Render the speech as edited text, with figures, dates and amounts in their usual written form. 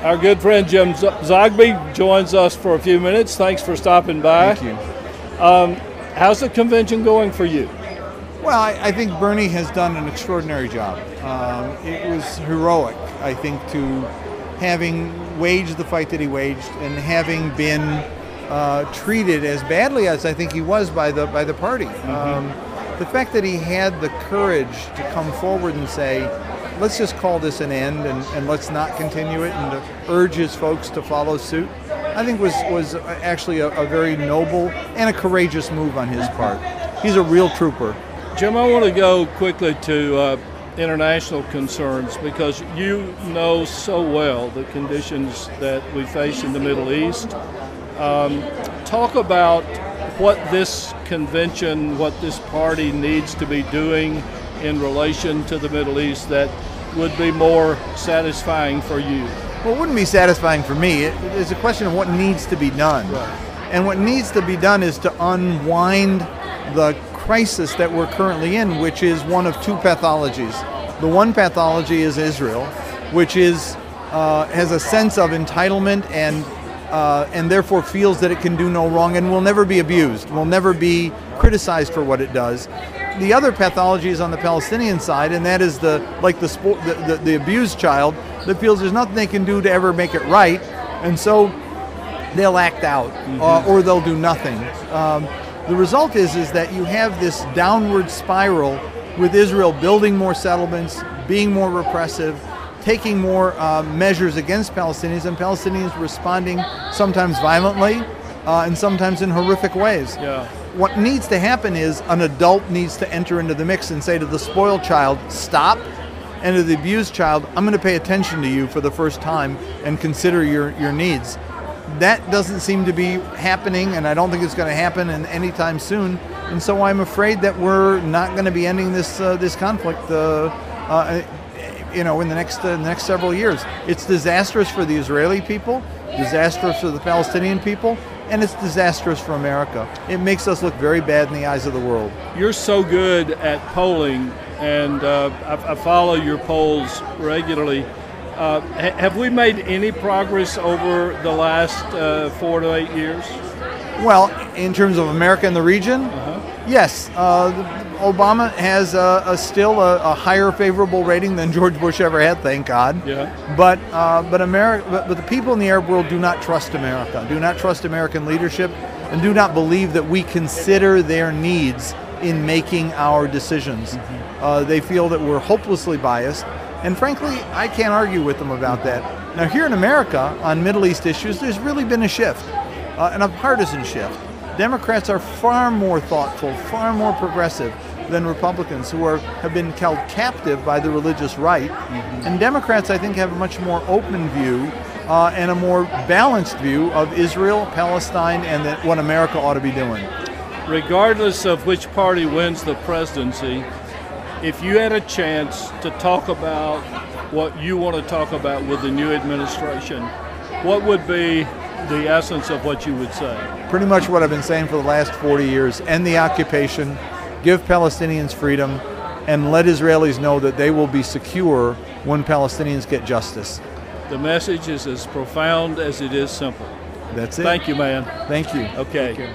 Our good friend Jim Zogby joins us for a few minutes. Thanks for stopping by. Thank you. How's the convention going for you? Well, I think Bernie has done an extraordinary job. It was heroic, I think, to having waged the fight that he waged and having been treated as badly as I think he was by the party. The fact that he had the courage to come forward and say, let's just call this an end and let's not continue it, and to urge his folks to follow suit, I think was actually a very noble and a courageous move on his part. He's a real trooper. Jim, I want to go quickly to international concerns, because you know so well the conditions that we face in the Middle East. Talk about what this convention, what this party needs to be doing in relation to the Middle East that would be more satisfying for you. Well, it wouldn't be satisfying for me. It's a question of what needs to be done. Right. And what needs to be done is to unwind the crisis that we're currently in, which is one of two pathologies. The one pathology is Israel, which is has a sense of entitlement and therefore feels that it can do no wrong and will never be abused, will never be criticized for what it does. The other pathology is on the Palestinian side, and that is the abused child that feels there's nothing they can do to ever make it right, and so they'll act out or they'll do nothing. The result is that you have this downward spiral with Israel building more settlements, being more repressive, taking more measures against Palestinians, and Palestinians responding sometimes violently and sometimes in horrific ways. Yeah. What needs to happen is an adult needs to enter into the mix and say to the spoiled child, stop, and to the abused child, I'm going to pay attention to you for the first time and consider your needs. That doesn't seem to be happening, and I don't think it's going to happen anytime soon. And so I'm afraid that we're not going to be ending this conflict, in the next several years. It's disastrous for the Israeli people, disastrous for the Palestinian people, and it's disastrous for America. It makes us look very bad in the eyes of the world. You're so good at polling, and I follow your polls regularly. Have we made any progress over the last 4 to 8 years? Well, in terms of America and the region, yes. Obama has still a higher favorable rating than George Bush ever had, thank God. Yeah. But the people in the Arab world do not trust America, do not trust American leadership, and do not believe that we consider their needs in making our decisions. They feel that we're hopelessly biased, and frankly, I can't argue with them about that. Now, here in America, on Middle East issues, there's really been a shift, and a partisan shift. Democrats are far more thoughtful, far more progressive than Republicans, who have been held captive by the religious right. And Democrats, I think, have a much more open view and a more balanced view of Israel, Palestine, and what America ought to be doing. Regardless of which party wins the presidency, if you had a chance to talk about what you want to talk about with the new administration, what would be the essence of what you would say? Pretty much what I've been saying for the last 40 years. End the occupation, give Palestinians freedom, and let Israelis know that they will be secure when Palestinians get justice. The message is as profound as it is simple. That's it. Thank you, man. Thank you. Okay. Take care.